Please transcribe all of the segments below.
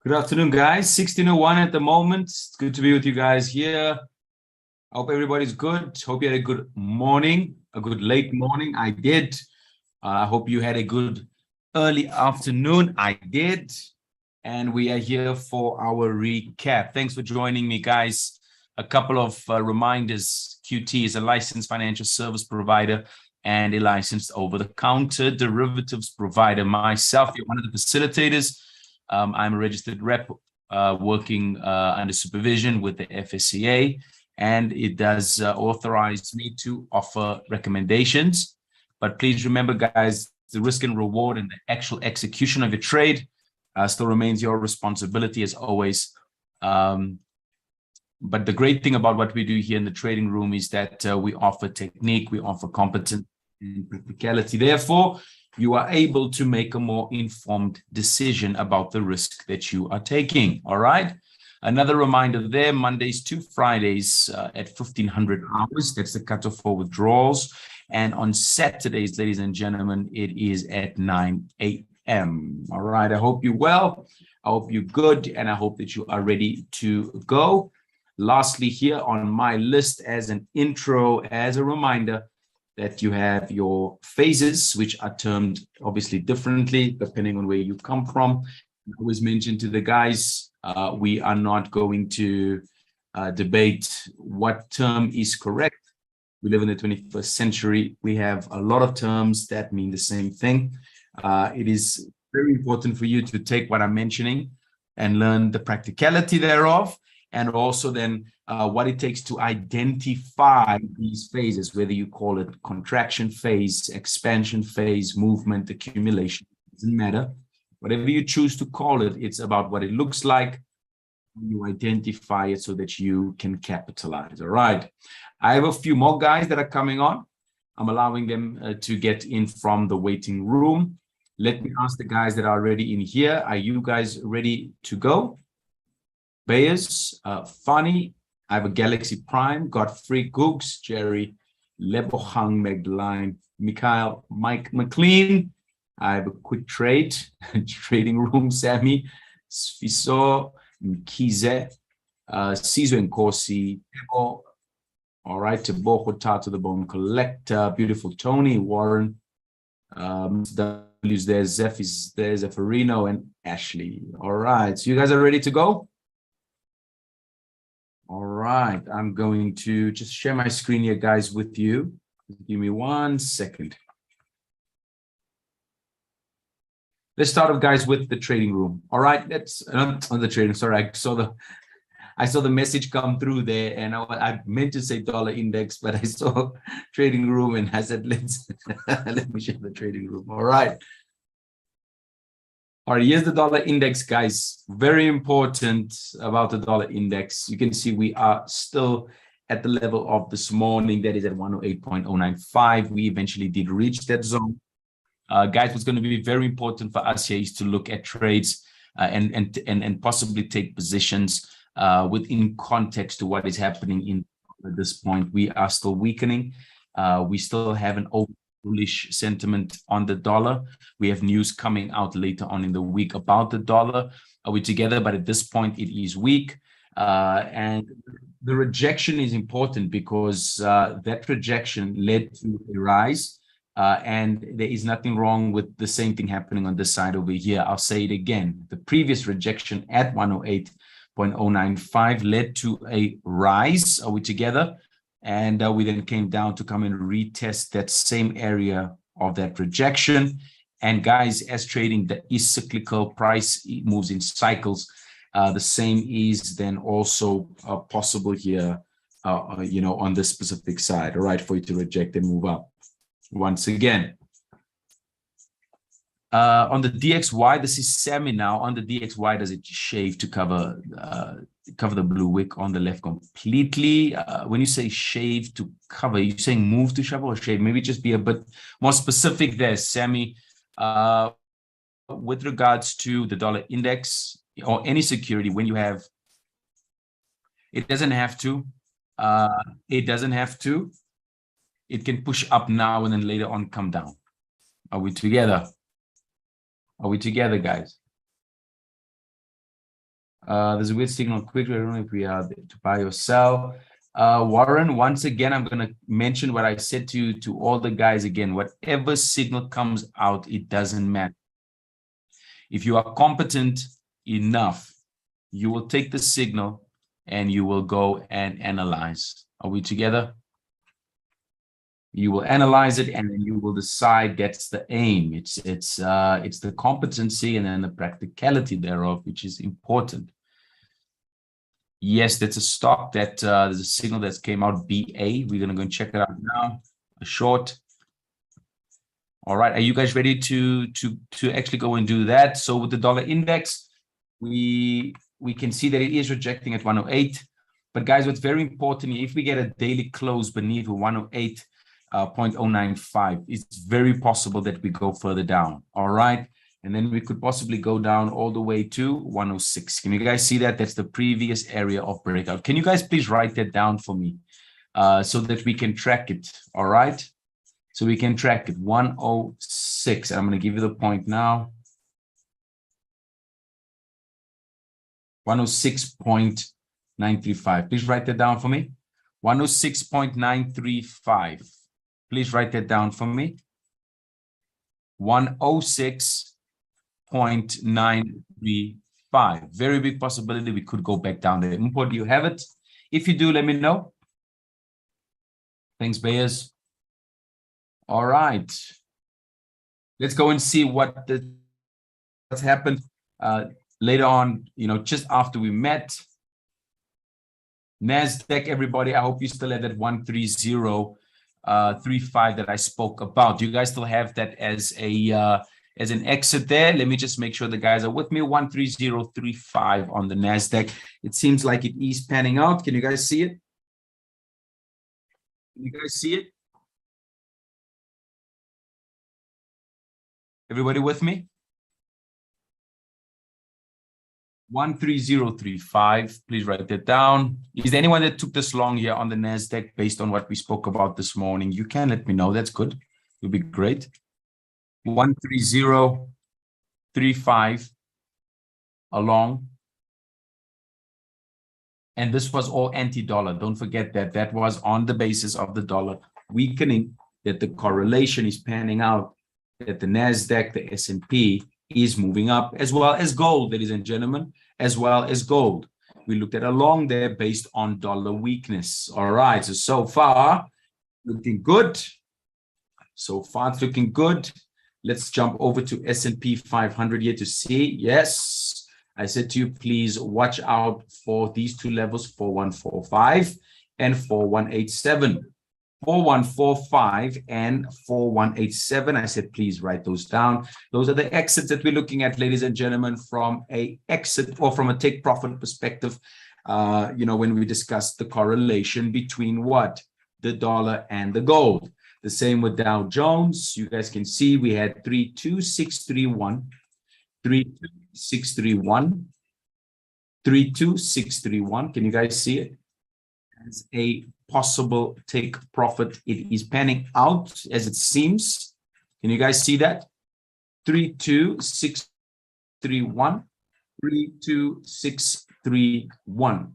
Good afternoon, guys. 16:01 at the moment. It's good to be with you guys here. I hope everybody's good. Hope you had a good morning, a good late morning. I did. I hope you had a good early afternoon. I did. And we are here for our recap. Thanks for joining me, guys. A couple of reminders. QT is a licensed financial service provider and a licensed over-the-counter derivatives provider. Myself, you're one of the facilitators. I'm a registered rep working under supervision with the FSCA, and it does authorize me to offer recommendations. But please remember, guys, the risk and reward and the actual execution of your trade still remains your responsibility as always. But the great thing about what we do here in the trading room is that we offer technique, we offer competence and practicality. Therefore, you are able to make a more informed decision about the risk that you are taking. All right. Another reminder there, Mondays to Fridays at 1500 hours. That's the cutoff for withdrawals. And on Saturdays, ladies and gentlemen, it is at 9 a.m. All right. I hope you're well. I hope you're good. And I hope that you are ready to go. Lastly, here on my list as an intro, as a reminder, that you have your phases, which are termed obviously differently depending on where you come from. I always mention to the guys, we are not going to debate what term is correct. We live in the 21st century. We have a lot of terms that mean the same thing. It is very important for you to take what I'm mentioning and learn the practicality thereof, and also then what it takes to identify these phases, whether you call it contraction phase, expansion phase, movement, accumulation, it doesn't matter. Whatever you choose to call it, it's about what it looks like. You identify it so that you can capitalize. All right. I have a few more guys that are coming on. I'm allowing them to get in from the waiting room. Let me ask the guys that are already in here. Are you guys ready to go? Bayers, Fanny, I have a Galaxy Prime, Godfrey Googs, Jerry, Lebohang, Magdalene, Mikhail, Mike McLean. I have a quick trade, trading room, Sammy, Sfiso, Mkize, Sizo and Corsi, all right, Teboho, Tato the Bone Collector, beautiful Tony, Warren, W's there, Zeph is there, Zephyrino, and Ashley. All right, so you guys are ready to go? All right, I'm going to just share my screen here, guys, with you. Give me 1 second. Let's start off, guys, with the trading room. All right, that's on the trading. Sorry, I saw the message come through there, and I meant to say dollar index, but I saw trading room, and I said let me share the trading room. All right. All right, here's the dollar index, guys. Very important about the dollar index. You can see we are still at the level of this morning. That is at 108.095. We eventually did reach that zone. Guys, what's going to be very important for us here is to look at trades and possibly take positions within context to what is happening in at this point. We are still weakening. We still have an bullish sentiment on the dollar. We have news coming out later on in the week about the dollar. Are we together? But at this point, it is weak. And the rejection is important because that rejection led to a rise. And there is nothing wrong with the same thing happening on this side over here. I'll say it again. The previous rejection at 108.095 led to a rise. Are we together? And we then came down to come and retest that same area of that rejection. And guys, as trading, that is cyclical. Price moves in cycles. The same is then also possible here, on this specific side, all right, for you to reject and move up once again. On the DXY, this is Sammy now. On the DXY, does it shave to cover the blue wick on the left completely? When you say shave to cover, are you saying move to shovel or shave? Maybe just be a bit more specific there, Sammy. With regards to the dollar index or any security, when you have, it doesn't have to. It doesn't have to. It can push up now and then later on come down. Are we together? Are we together, guys? There's a weird signal quickly. I don't know if we are to buy or sell. Warren, once again, I'm going to mention what I said to all the guys again. Whatever signal comes out, it doesn't matter. If you are competent enough, you will take the signal and you will go and analyze. Are we together? You will analyze it and then you will decide that's the aim. It's the competency and then the practicality thereof, which is important. Yes, that's a stock that there's a signal that came out, BA. We're going to go and check it out now. A short. All right. Are you guys ready to actually go and do that? So with the dollar index, we can see that it is rejecting at 108. But guys, what's very important, if we get a daily close beneath 108.095, it's very possible that we go further down. All right. And then we could possibly go down all the way to 106. Can you guys see that? That's the previous area of breakout. Can you guys please write that down for me so that we can track it? All right. So we can track it. 106. I'm going to give you the point now. 106.935. Please write that down for me. 106.935. Please write that down for me. 106.935. Very big possibility we could go back down there. Import, do you have it? If you do, let me know. Thanks, Bayers. All right. Let's go and see what's happened later on, just after we met. NASDAQ, everybody, I hope you still have that 130.35 that I spoke about. Do you guys still have that as an exit there? Let me just make sure the guys are with me. 130.35 on the NASDAQ. It seems like it is panning out. Can you guys see it? Can you guys see it? Everybody with me? 130.35. Please write that down. Is there anyone that took this long here on the NASDAQ based on what we spoke about this morning? You can let me know. That's good. It would be great. 130.35 along. And this was all anti-dollar. Don't forget that. That was on the basis of the dollar weakening, that the correlation is panning out, that the NASDAQ, the S&P is moving up, as well as gold, ladies and gentlemen, as well as gold. We looked at a long there based on dollar weakness. All right, so far, looking good. So far, it's looking good. Let's jump over to S&P 500 here to see. Yes, I said to you, please watch out for these two levels, 4145 and 4187. 4145 and 4187. I said, please write those down. Those are the exits that we're looking at, ladies and gentlemen, from a exit or from a take profit perspective. When we discuss the correlation between what? The dollar and the gold. The same with Dow Jones. You guys can see we had 32631, 32631, 32631. Can you guys see it? As a possible take profit. It is panning out as it seems. Can you guys see that? 32631, 32631.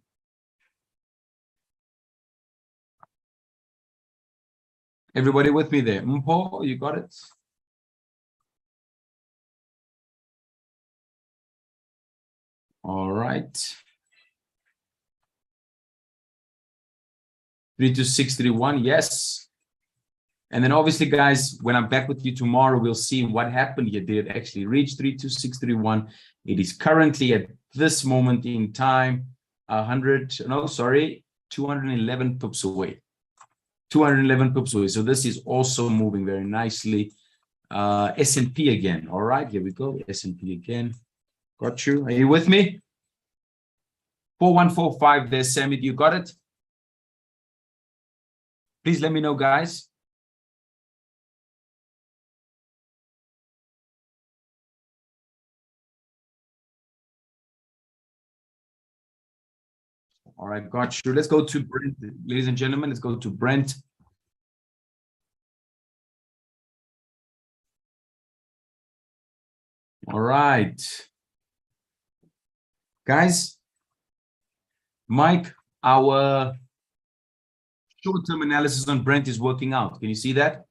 Everybody with me there? Mpo, you got it? All right. 32631, yes. And then obviously, guys, when I'm back with you tomorrow, we'll see what happened here. Did it actually reach 32631? It is currently at this moment in time, 211 pips away. 211 pips away. So this is also moving very nicely. S&P again. All right, here we go. S&P again. Got you. Are you with me? 4145 there, Sammy. You got it? Please let me know, guys. All right, got you. Let's go to Brent, ladies and gentlemen. Let's go to Brent. All right. Guys, Mike, our short-term analysis on Brent is working out. Can you see that?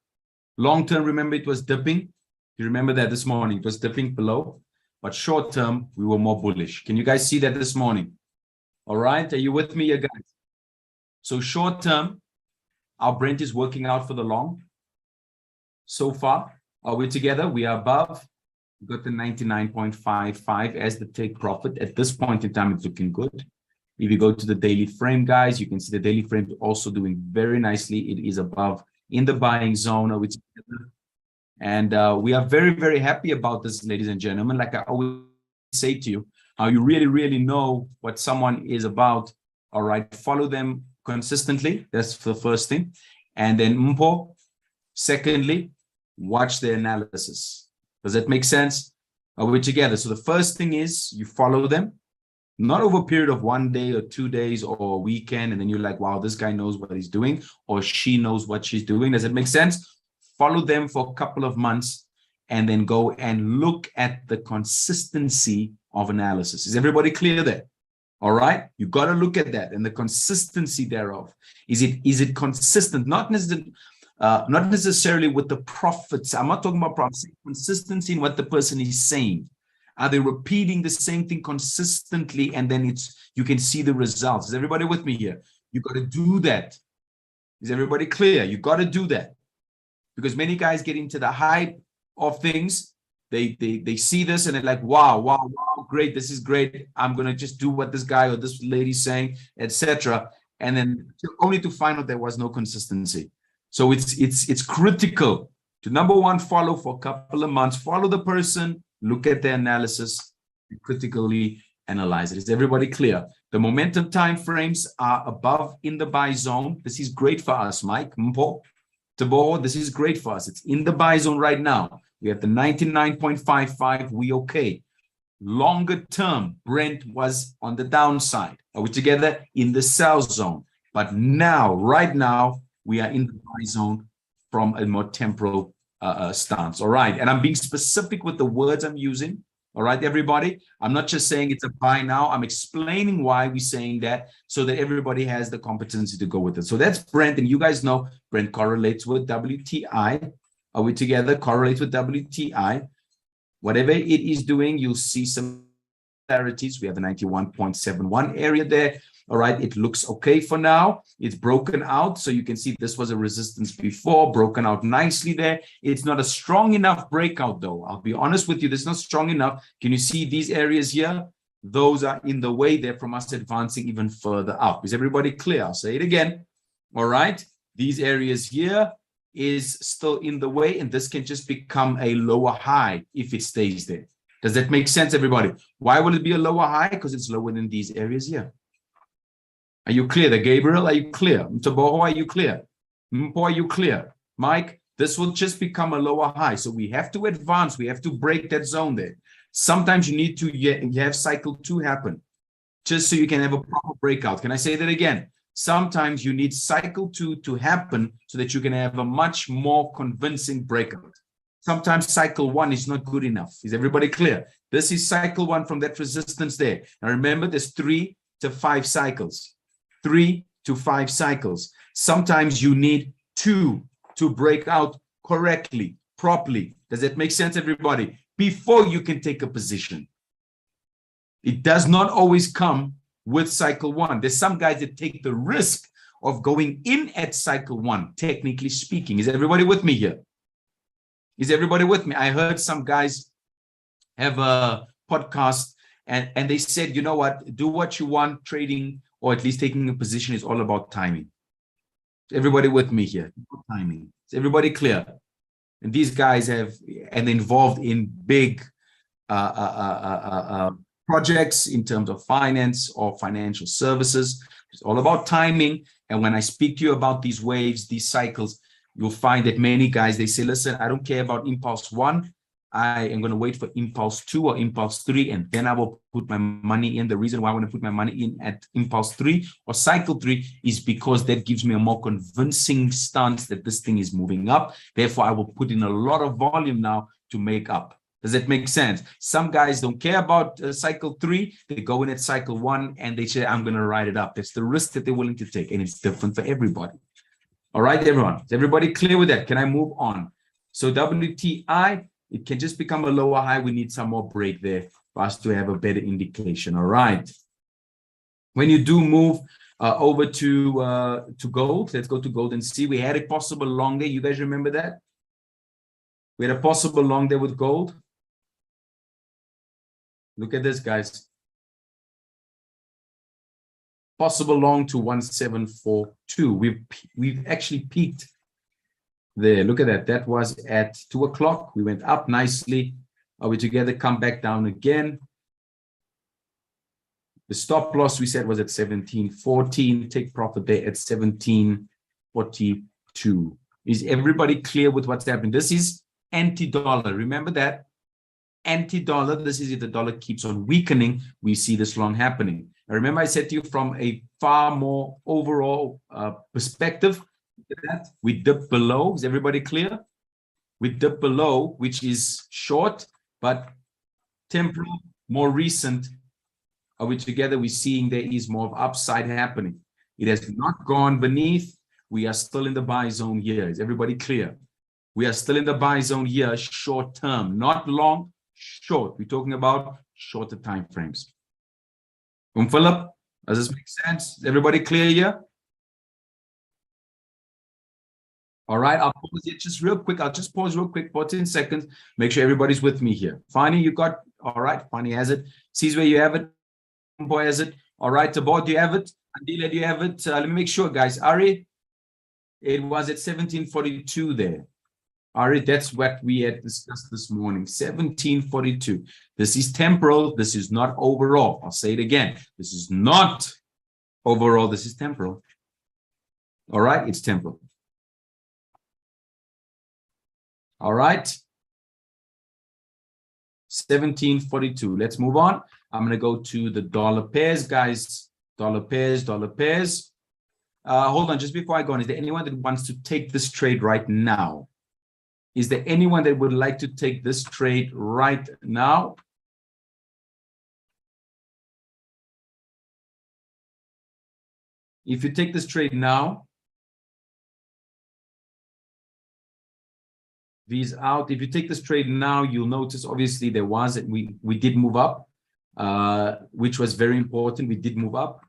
Long-term, remember, it was dipping. You remember that this morning, it was dipping below. But short-term, we were more bullish. Can you guys see that this morning? All right, are you with me, you guys? So short-term, our Brent is working out for the long. So far, are we together? We are above. We got the 99.55 as the take profit. At this point in time, it's looking good. If you go to the daily frame, guys, you can see the daily frame is also doing very nicely. It is above in the buying zone. And we are very, very happy about this, ladies and gentlemen. Like I always say to you, how you really, really know what someone is about. All right, follow them consistently. That's the first thing. And then Mpo, secondly, watch the analysis. Does that make sense? Are we together? So the first thing is you follow them, not over a period of 1 day or 2 days or a weekend, and then you're like, wow, this guy knows what he's doing, or she knows what she's doing. Does it make sense? Follow them for a couple of months and then go and look at the consistency of analysis. Is everybody clear there? All right, you got to look at that and the consistency thereof. Is it consistent? Not necessarily with the profits. I'm not talking about profits. Consistency in what the person is saying. Are they repeating the same thing consistently? And then you can see the results. Is everybody with me here? You got to do that. Is everybody clear? You got to do that. Because many guys get into the hype of things. They see this and they're like, wow, great. This is great. I'm going to just do what this guy or this lady's saying, etc. And then only to find out there was no consistency. So it's critical to, number one, follow for a couple of months, follow the person, look at the analysis, and critically analyze it. Is everybody clear? The momentum time frames are above in the buy zone. This is great for us, Mike. Mpo, Tabo, this is great for us. It's in the buy zone right now. We have the 99.55. We okay. Longer term, Brent was on the downside. Are we together? In the sell zone. But now, right now, we are in the buy zone from a more temporal stance. All right. And I'm being specific with the words I'm using. All right, everybody. I'm not just saying it's a buy now. I'm explaining why we're saying that so that everybody has the competency to go with it. So that's Brent. And you guys know Brent correlates with WTI. Are we together? Correlates with WTI. Whatever it is doing, you'll see some similarities. We have the 91.71 area there. All right, it looks okay for now. It's broken out. So you can see this was a resistance before, broken out nicely there. It's not a strong enough breakout, though. I'll be honest with you, this is not strong enough. Can you see these areas here? Those are in the way there from us advancing even further up. Is everybody clear? I'll say it again. All right, these areas here is still in the way, and this can just become a lower high if it stays there. Does that make sense, everybody? Why will it be a lower high? Because it's lower than these areas here. Are you clear? The Gabriel, are you clear? Mtaboho, are you clear? Mpo, are you clear? Mike, this will just become a lower high. So we have to advance. We have to break that zone there. Sometimes you need to you have cycle 2 happen just so you can have a proper breakout. Can I say that again? Sometimes you need cycle 2 to happen so that you can have a much more convincing breakout. Sometimes cycle 1 is not good enough. Is everybody clear? This is cycle 1 from that resistance there. Now remember, there's 3 to 5 cycles. 3 to 5 cycles. Sometimes you need 2 to break out correctly, properly. Does that make sense, everybody? Before you can take a position. It does not always come with cycle 1. There's some guys that take the risk of going in at cycle 1, technically speaking. Is everybody with me here? Is everybody with me? I heard some guys have a podcast and they said, you know what, do what you want, trading or at least taking a position is all about timing. Everybody with me here? Timing. Is everybody clear? And these guys have and involved in big projects in terms of finance or financial services. It's all about timing. And when I speak to you about these waves, these cycles, you'll find that many guys, they say, listen, I don't care about impulse 1. I am going to wait for impulse 2 or impulse 3, and then I will put my money in. The reason why I want to put my money in at impulse 3 or cycle 3 is because that gives me a more convincing stance that this thing is moving up. Therefore, I will put in a lot of volume now to make up. Does that make sense? Some guys don't care about cycle 3. They go in at cycle 1 and they say, I'm going to ride it up. That's the risk that they're willing to take. And it's different for everybody. All right, everyone. Is everybody clear with that? Can I move on? So WTI, it can just become a lower high. We need some more break there for us to have a better indication. All right. When you do move over to gold, let's go to gold and see. We had a possible long there. You guys remember that? We had a possible long there with gold. Look at this, guys. Possible long to 1742. We've actually peaked there. Look at that. That was at 2 o'clock. We went up nicely. Are we together? Come back down again. The stop loss we said was at 1714. Take profit there at 1742. Is everybody clear with what's happening? This is anti-dollar. Remember that? Anti-dollar. This is if the dollar keeps on weakening, we see this long happening. Now remember I said to you from a far more overall perspective, that we dip below. Is everybody clear? We dip below, which is short, but temporal, more recent. Are we together? We're seeing there is more of upside happening. It has not gone beneath. We are still in the buy zone here. Is everybody clear? We are still in the buy zone here, short term, not long, short. We're talking about shorter time frames. Philip, does this make sense? Is everybody clear here? All right, I'll pause it just real quick. I'll just pause real quick for 10 seconds. Make sure everybody's with me here. Fani, you got, all right, Fani has it. Sees where you have it. Boy has it. All right, Tabor, do you have it? Andila, do you have it? Let me make sure, guys. Ari, it was at 1742 there. Ari, that's what we had discussed this morning. 1742. This is temporal. This is not overall. I'll say it again. This is not overall. This is temporal. All right, it's temporal. All right. 1742. Let's move on. I'm going to go to the dollar pairs, guys. Dollar pairs, dollar pairs. Hold on, just before I go on, is there anyone that wants to take this trade right now? Is there anyone that would like to take this trade right now? If you take this trade now, V's out. If you take this trade now, you'll notice obviously there was we did move up, which was very important. We did move up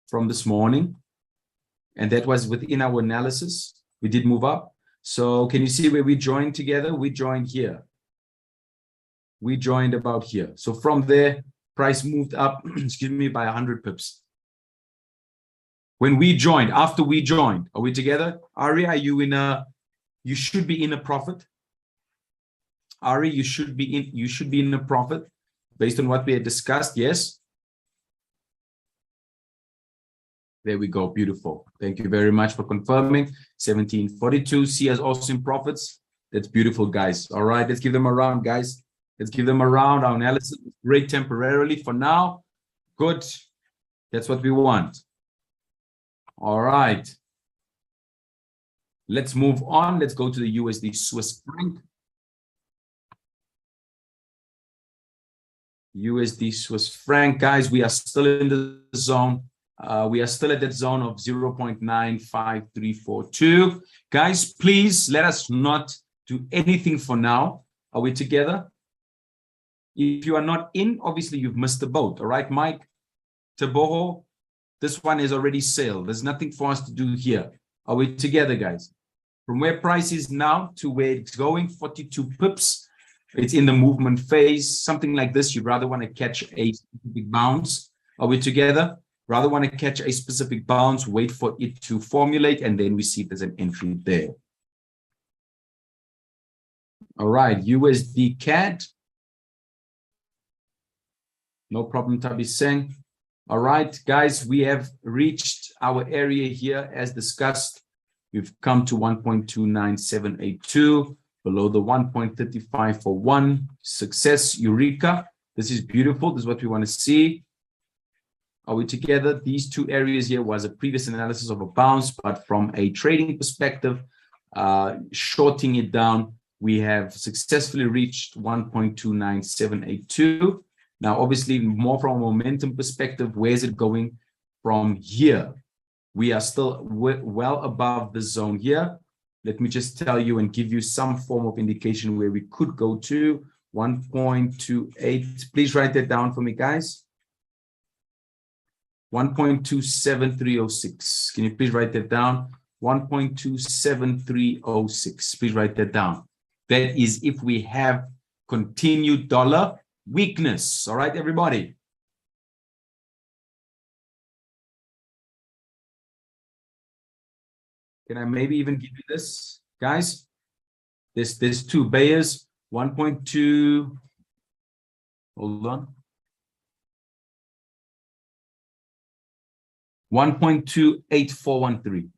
from this morning, and that was within our analysis. We did move up. So can you see where we joined together? We joined here. We joined about here. So from there, price moved up, excuse me, by 100 pips. When we joined, after we joined, are we together? Ari, are you in a? You should be in a profit. Ari, you should be in a profit based on what we had discussed. Yes. There we go. Beautiful. Thank you very much for confirming. 1742. See us also in profits. That's beautiful, guys. All right. Let's give them a round, guys. Let's give them a round. Our analysis is great temporarily for now. Good. That's what we want. All right. Let's move on. Let's go to the USD Swiss Franc. USD Swiss Franc, guys, we are still in the zone. We are still at that zone of 0.95342. Guys, please let us not do anything for now. Are we together? If you are not in, obviously you've missed the boat. All right, Mike, Taboho, this one is already sailed. There's nothing for us to do here. Are we together, guys? From where price is now to where it's going, 42 pips. It's in the movement phase. Something like this, you'd rather want to catch a specific bounce. Are we together? Rather want to catch a specific bounce, wait for it to formulate, and then we see if there's an entry there. All right, USD Cad. No problem, Tabi Singh. All right, guys, we have reached our area here as discussed. We've come to 1.29782, below the 1.35 for one. Success, Eureka. This is beautiful. This is what we want to see. Are we together? These two areas here was a previous analysis of a bounce, but from a trading perspective, shorting it down, We have successfully reached 1.29782. Now, obviously, more from a momentum perspective, where's it going from here? We are still well above the zone here. Let me just tell you and give you some form of indication where we could go to 1.28. Please write that down for me, guys. 1.27306. Can you please write that down? 1.27306. Please write that down. That is if we have continued dollar weakness. All right, everybody. Can I maybe even give you this, guys? There's two Bayers, 1.2. Hold on. 1.28413.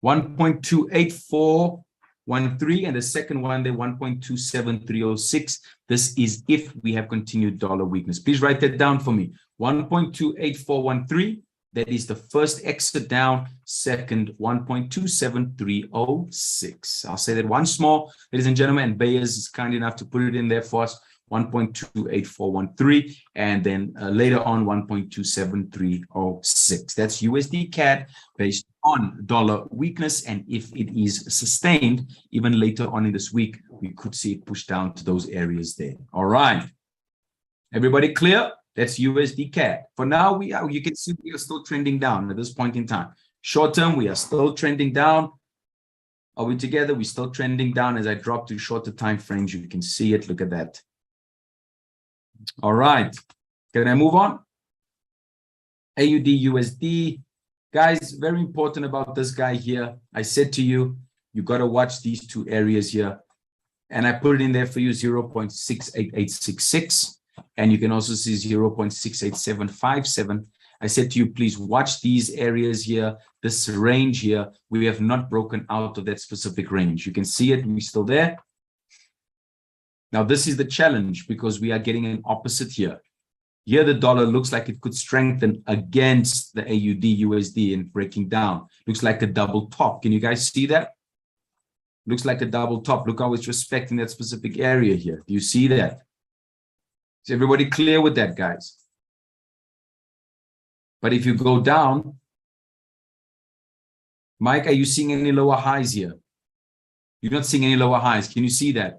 1.28413, and the second one there, 1.27306. This is if we have continued dollar weakness. Please write that down for me. 1.28413. That is the first exit down. Second, 1.27306. I'll say that once more, ladies and gentlemen, and Bayers is kind enough to put it in there for us. 1.28413, and then later on 1.27306. That's USD CAD based on dollar weakness, and if it is sustained even later on in this week, we could see it push down to those areas there. All right, everybody clear? That's USD CAD. For now, you can see we are still trending down at this point in time. Short term, we are still trending down. Are we together? We're still trending down. As I drop to shorter time frames, you can see it. Look at that. All right, can I move on? AUD USD, guys, very important about this guy here. I said to you, you got to watch these two areas here, and I put it in there for you, 0.68866, and you can also see 0.68757. I said to you, please watch these areas here, this range here. We have not broken out of that specific range. You can see it, we're still there. Now, this is the challenge because we are getting an opposite here. Here, the dollar looks like it could strengthen against the AUD USD and breaking down. Looks like a double top. Can you guys see that? Looks like a double top. Look how it's respecting that specific area here. Do you see that? Is everybody clear with that, guys? But if you go down, Mike, are you seeing any lower highs here? You're not seeing any lower highs. Can you see that?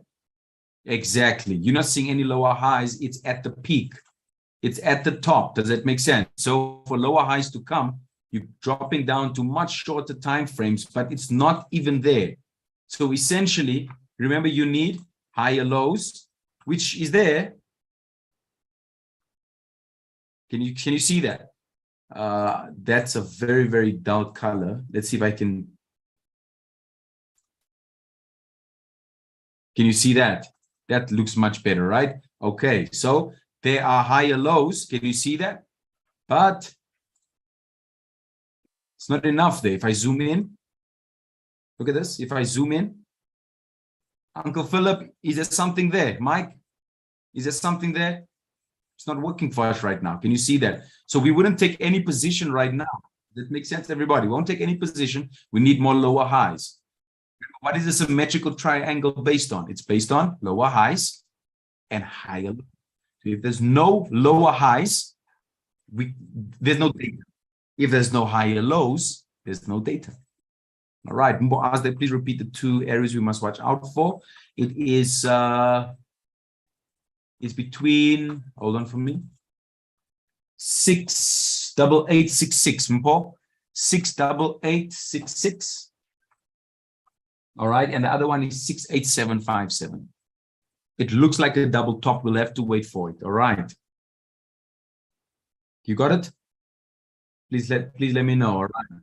Exactly. You're not seeing any lower highs. It's at the peak. It's at the top. Does that make sense? So for lower highs to come, you're dropping down to much shorter time frames, but it's not even there. So essentially, remember, you need higher lows, which is there. Can you see that? That's a very, very dull color. Let's see if I can. Can you see that? That looks much better, right? Okay, so there are higher lows. Can you see that? But it's not enough there. If I zoom in, look at this. If I zoom in, Uncle Philip, is there something there? Mike, is there something there? It's not working for us right now. Can you see that? So we wouldn't take any position right now. That makes sense, everybody. We won't take any position. We need more lower highs. What is the symmetrical triangle based on? It's based on lower highs and higher lows. So if there's no lower highs, there's no data. If there's no higher lows, there's no data. All right, Aud Usd, please repeat the two areas we must watch out for. It is it's between, hold on for me, 68866, Mpo, 68866. All right, and the other one is 68757. It looks like a double top. We'll have to wait for it. All right. You got it? Please let me know. All right.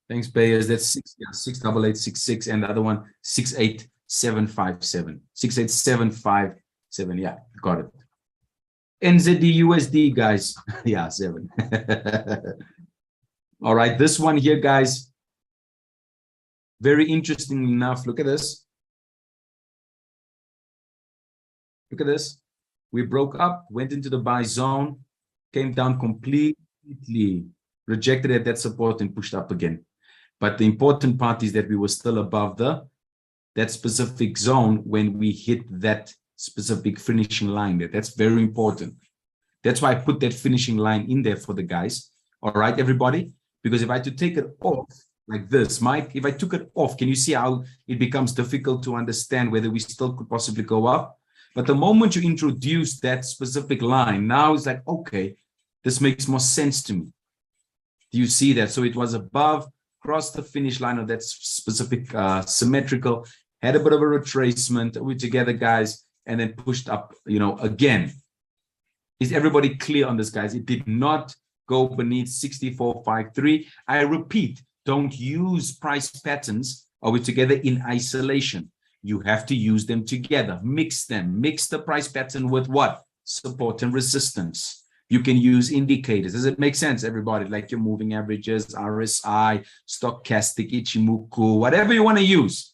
Thanks, Bayers. That's 68866, and the other one 68757. 68757. Yeah, got it. Nzd USD, guys. Yeah, 7. All right, this one here, guys. Very interesting enough. Look at this. Look at this. We broke up, went into the buy zone. came down completely, rejected at that support and pushed up again. But the important part is that we were still above that specific zone when we hit that specific finishing line there. That's very important. That's why I put that finishing line in there for the guys. All right, everybody? Because if I had to take it off like this, Mike, if I took it off, can you see how it becomes difficult to understand whether we still could possibly go up? But the moment you introduce that specific line, now it's like, okay, this makes more sense to me. Do you see that? So it was above, crossed the finish line of that specific symmetrical, had a bit of a retracement. We're together, guys, and then pushed up, again. Is everybody clear on this, guys? It did not go beneath 64.53. I repeat, don't use price patterns or we're together in isolation. You have to use them together. Mix them. Mix the price pattern with what? Support and resistance. You can use indicators. Does it make sense, everybody? Like your moving averages, RSI, stochastic, Ichimoku, whatever you want to use.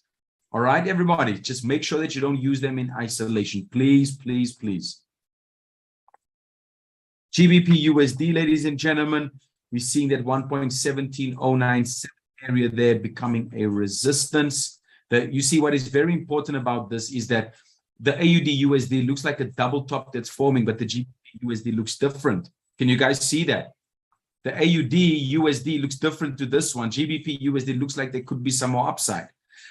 All right, everybody, just make sure that you don't use them in isolation. Please, please, please. GBP USD, ladies and gentlemen, we're seeing that 1.17097 area there becoming a resistance. You see what is very important about this is that the AUD USD looks like a double top that's forming, but the GBP USD looks different. Can you guys see that? The AUD USD looks different to this one. GBP USD looks like there could be some more upside.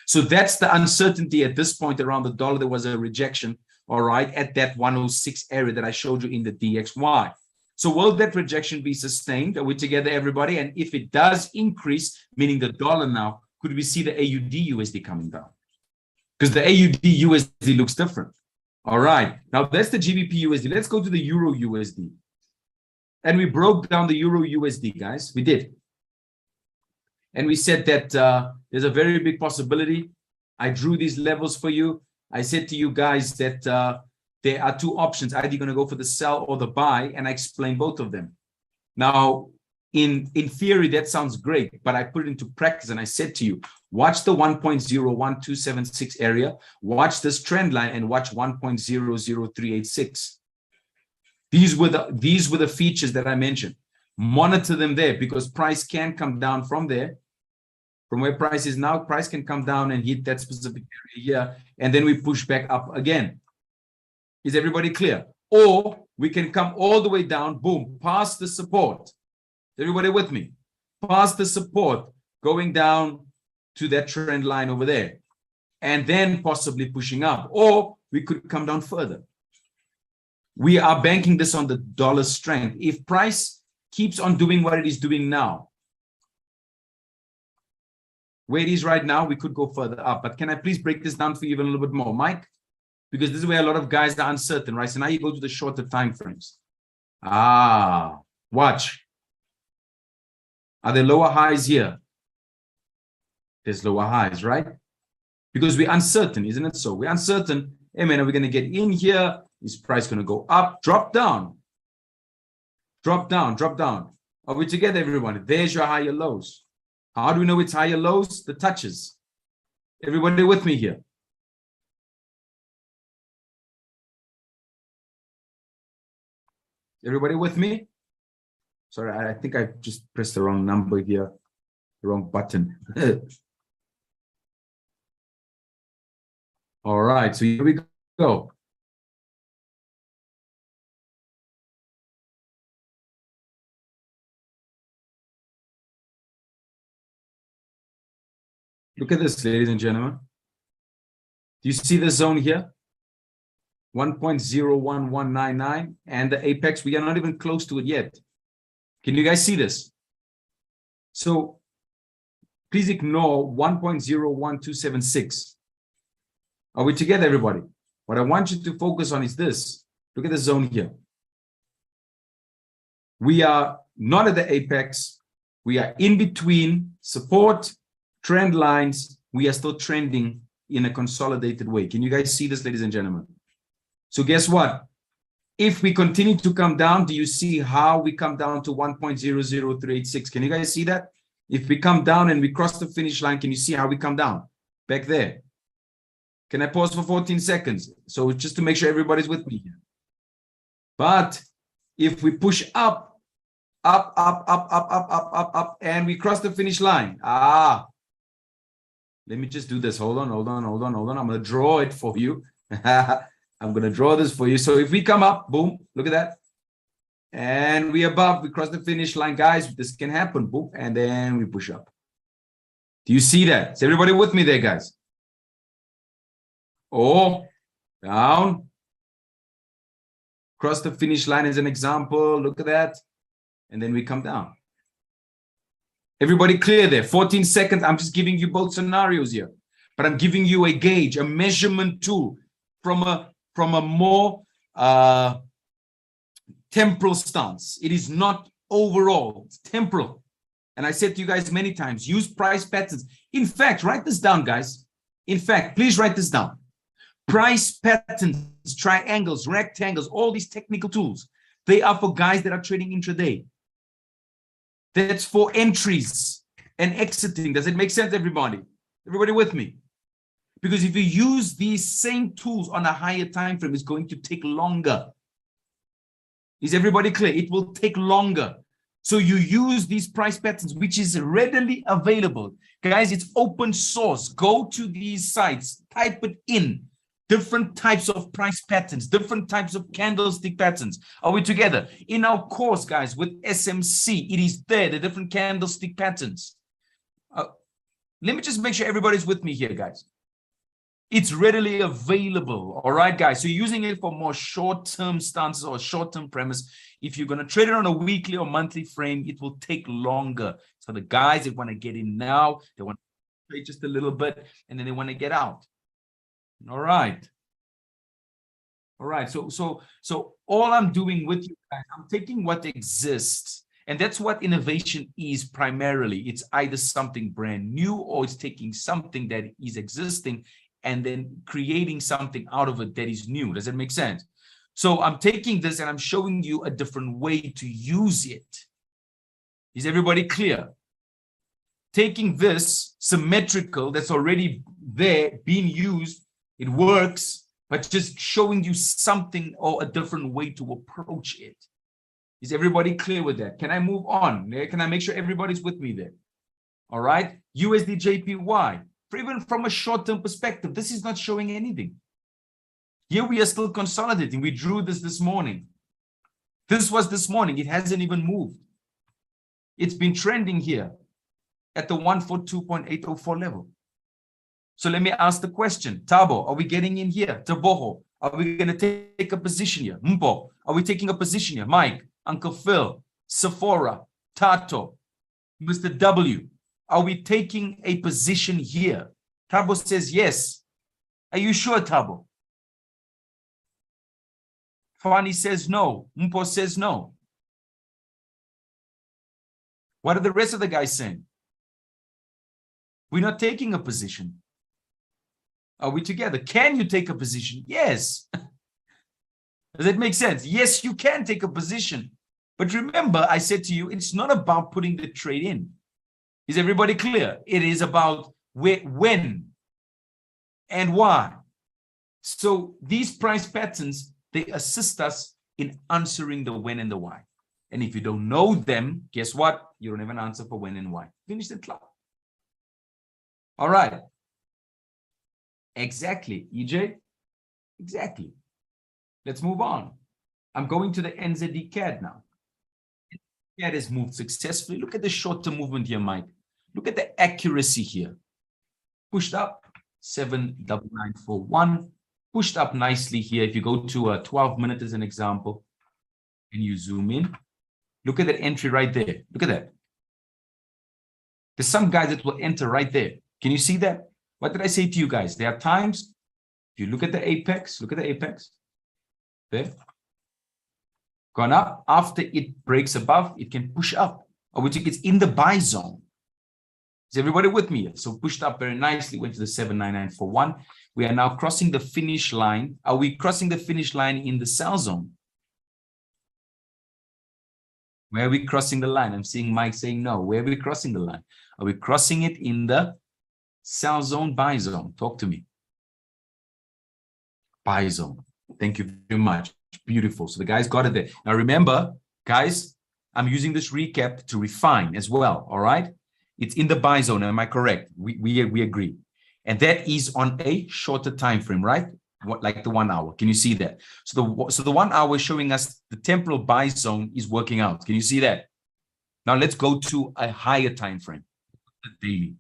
So that's the uncertainty at this point around the dollar. There was a rejection, all right, at that 106 area that I showed you in the DXY. So will that rejection be sustained? Are we together, everybody? And if it does increase, meaning the dollar now, could we see the AUD USD coming down? Because the AUD USD looks different. All right. Now that's the GBP USD. Let's go to the Euro USD. And we broke down the Euro USD, guys. We did. And we said that there's a very big possibility. I drew these levels for you. I said to you guys that there are two options. Either you're going to go for the sell or the buy, and I explained both of them. Now, in theory, that sounds great, but I put it into practice, and I said to you, watch the 1.01276 area, watch this trend line, and watch 1.00386. These were the features that I mentioned. Monitor them there because price can come down from there. From where price is now, price can come down and hit that specific area here, and then we push back up again. Is everybody clear? Or we can come all the way down, boom, past the support. Everybody with me? Past the support, going down to that trend line over there, and then possibly pushing up. Or we could come down further. We are banking this on the dollar strength. If price keeps on doing what it is doing now, where it is right now, we could go further up. But can I please break this down for you even a little bit more, Mike? Because this is where a lot of guys are uncertain, right? So now you go to the shorter time frames. Watch. Are there lower highs here? There's lower highs, right? Because we're uncertain, isn't it? So we're uncertain. Hey, man, are we going to get in here? Is price going to go up, drop down? Drop down, drop down. Are we together, everyone? There's your higher lows. How do we know it's higher lows? The touches. Everybody with me here? Everybody with me? Sorry, I think I just pressed the wrong number here, the wrong button. All right, so here we go. Look at this, ladies and gentlemen. Do you see the zone here? 1.01199 and the apex, we are not even close to it yet. Can you guys see this? So please ignore 1.01276. Are we together, everybody? What I want you to focus on is this. Look at the zone here. We are not at the apex. We are in between support, trend lines. We are still trending in a consolidated way. Can you guys see this, ladies and gentlemen? So guess what? If we continue to come down, do you see how we come down to 1.00386? Can you guys see that? If we come down and we cross the finish line, can you see how we come down? Back there. Can I pause for 14 seconds? So just to make sure everybody's with me here. But if we push up, up, and we cross the finish line. Let me just do this. Hold on. I'm going to draw it for you. I'm going to draw this for you. So if we come up, boom, look at that. And we above, we cross the finish line. Guys, this can happen. Boom. And then we push up. Do you see that? Is everybody with me there, guys? Or down. Cross the finish line as an example. Look at that. And then we come down. Everybody clear there? 14 seconds. I'm just giving you both scenarios here. But I'm giving you a gauge, a measurement tool from a more temporal stance. It is not overall. It's temporal. And I said to you guys many times, use price patterns. In fact, write this down, guys. In fact, please write this down. Price patterns, triangles, rectangles, all these technical tools, they are for guys that are trading intraday. That's for entries and exiting. Does it make sense, everybody? Everybody with me? Because if you use these same tools on a higher time frame, it's going to take longer. Is everybody clear? It will take longer. So you use these price patterns, which is readily available. Guys, it's open source. Go to these sites, type it in. Different types of price patterns, different types of candlestick patterns. Are we together? In our course, guys, with SMC, it is there, the different candlestick patterns. Let me just make sure everybody's with me here, guys. It's readily available. All right, guys. So using it for more short-term stances or short-term premise. If you're going to trade it on a weekly or monthly frame, it will take longer. So the guys that want to get in now, they want to trade just a little bit, and then they want to get out. All right. So all I'm doing with you guys, I'm taking what exists. And that's what innovation is primarily. It's either something brand new or it's taking something that is existing and then creating something out of it that is new. Does that make sense? So I'm taking this and I'm showing you a different way to use it. Is everybody clear? Taking this symmetrical that's already there, being used, it works, but just showing you something or a different way to approach it. Is everybody clear with that? Can I move on? Can I make sure everybody's with me there? All right. USD JPY. For even from a short-term perspective, this is not showing anything. Here we are still consolidating. We drew this morning. This was this morning. It hasn't even moved. It's been trending here at the 142.804 level. So let me ask the question. Tabo, are we getting in here? Taboho, are we going to take a position here? Mpo, are we taking a position here? Mike, Uncle Phil, Sephora, Tato, Mr. W, are we taking a position here? Tabo says yes. Are you sure, Tabo? Fani says no. Mpo says no. What are the rest of the guys saying? We're not taking a position. Are we together? Can you take a position? Yes. Does that make sense? Yes, you can take a position. But remember, I said to you, it's not about putting the trade in. Is everybody clear? It is about when and why. So these price patterns, they assist us in answering the when and the why. And if you don't know them, guess what? You don't have an answer for when and why. Finish the club. All right. Exactly, EJ. Exactly. Let's move on. I'm going to the Nzd Cad now. Cad has moved successfully. Look at the short-term movement here, Mike. Look at the accuracy here. Pushed up, 79941. Pushed up nicely here. If you go to a 12-minute as an example, and you zoom in, look at that entry right there. Look at that. There's some guys that will enter right there. Can you see that? What did I say to you guys? There are times, if you look at the apex, there, gone up. After it breaks above, it can push up, or we think it's in the buy zone. Is everybody with me? So pushed up very nicely, went to the 79941. We are now crossing the finish line. Are we crossing the finish line in the sell zone? Where are we crossing the line? I'm seeing Mike saying no. Where are we crossing the line? Are we crossing it in the sell zone, buy zone? Talk to me. Buy zone. Thank you very much. Beautiful. So the guys got it there. Now remember, guys, I'm using this recap to refine as well. All right. It's in the buy zone. Am I correct? We agree. And that is on a shorter time frame, right? What, like the 1 hour. Can you see that? So the 1 hour is showing us the temporal buy zone is working out. Can you see that? Now let's go to a higher time frame. The daily.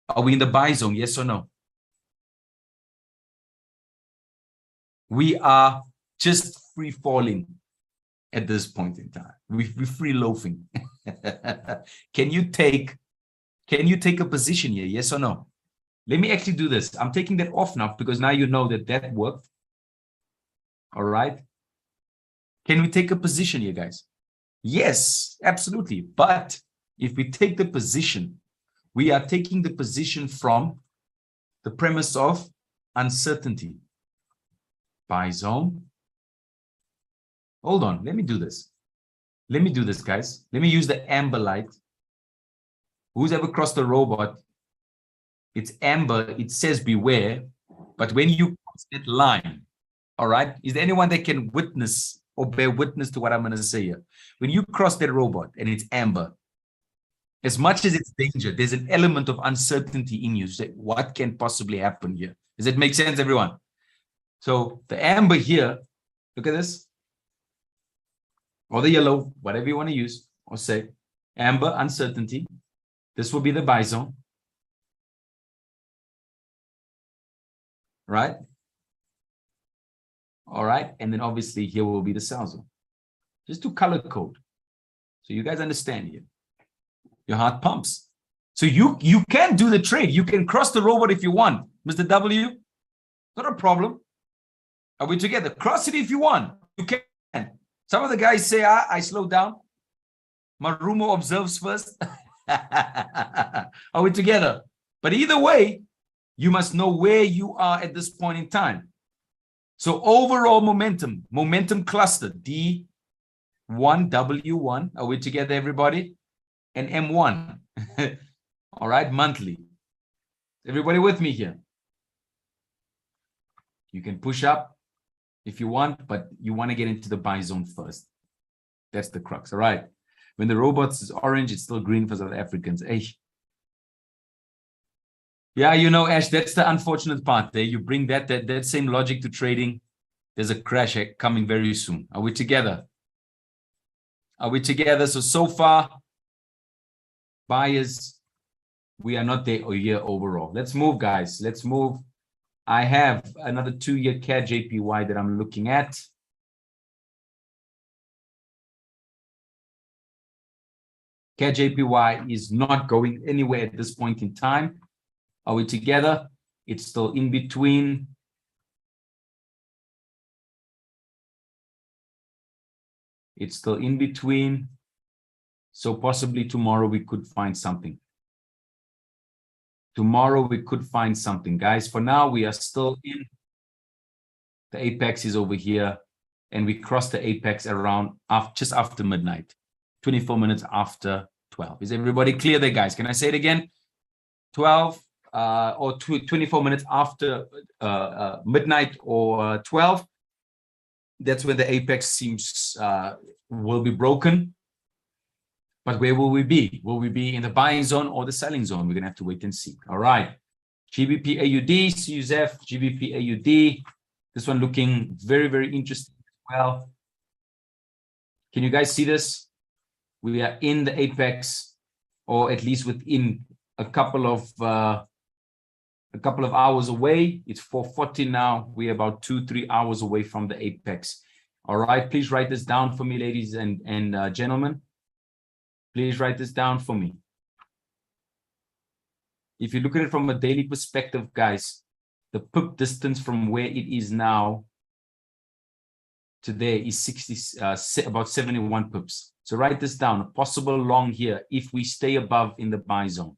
Are we in the buy zone? Yes or no? We are just free falling at this point in time. We're free loafing. Can you take a position here? Yes or no? Let me actually do this. I'm taking that off now because now you know that worked. All right. Can we take a position here, guys? Yes, absolutely. But if we take the position, we are taking the position from the premise of uncertainty. Buy zone. Hold on. Let me do this. Let me do this, guys. Let me use the amber light. Who's ever crossed the robot? It's amber. It says beware. But when you cross that line, all right, is there anyone that can witness or bear witness to what I'm going to say here? When you cross that robot and it's amber, as much as it's danger, there's an element of uncertainty in you. So what can possibly happen here? Does it make sense, everyone? So the amber here, look at this. Or the yellow, whatever you want to use, or say amber, uncertainty. This will be the buy zone. Right? All right. And then obviously here will be the sell zone. Just do color code. So you guys understand here. Your heart pumps. So you can do the trade. You can cross the robot if you want. Mr. W, not a problem. Are we together? Cross it if you want. You can. Some of the guys say, I slow down. Marumo observes first. Are we together? But either way, you must know where you are at this point in time. So overall momentum cluster, D1, W1. Are we together, everybody? And M1. All right, monthly. Everybody with me here? You can push up if you want, but you want to get into the buy zone first. That's the crux, all right? When the robots is orange, it's still green for South Africans. Hey. Yeah, you know, Ash, that's the unfortunate part there. You bring that same logic to trading. There's a crash coming very soon. Are we together? Are we together? So far, buyers, we are not there a year overall. Let's move, guys. Let's move. I have another 2-year CAD JPY that I'm looking at. CAD JPY is not going anywhere at this point in time. Are we together? It's still in between. It's still in between. So possibly tomorrow we could find something. Tomorrow we could find something, guys. For now, we are still in. The apex is over here, and we cross the apex around just after midnight, 24 minutes after 12. Is everybody clear there, guys? Can I say it again? 12 or 24 minutes after midnight or 12. That's when the apex seems will be broken. But where will we be? Will we be in the buying zone or the selling zone? We're going to have to wait and see. All right. GBP AUD, CUSF, GBP AUD. This one looking very, very interesting as well. Can you guys see this? We are in the apex, or at least within a couple of hours away. It's 4:40 now. We're about 2-3 hours away from the apex. All right. Please write this down for me, ladies and gentlemen. Please write this down for me. If you look at it from a daily perspective, guys, the pip distance from where it is now today is about 71 pips. So write this down. A possible long here if we stay above in the buy zone.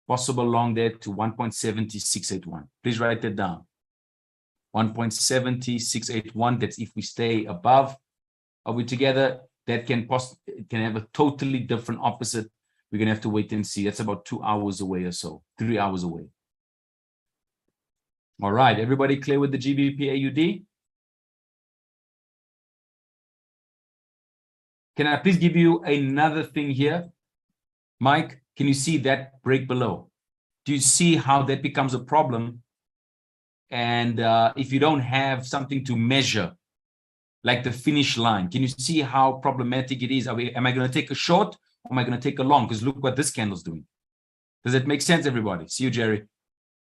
Possible long there to 1.70681. Please write that down. 1.70681. That's if we stay above. Are we together? That can have a totally different opposite. We're going to have to wait and see. That's about 2 hours away or so, 3 hours away. All right. Everybody clear with the GBP AUD? Can I please give you another thing here? Mike, can you see that break below? Do you see how that becomes a problem? And if you don't have something to measure, like the finish line, can you see how problematic it is? Am I going to take a short or am I going to take a long? Because look what this candle's doing. Does it make sense, everybody? See you, Jerry.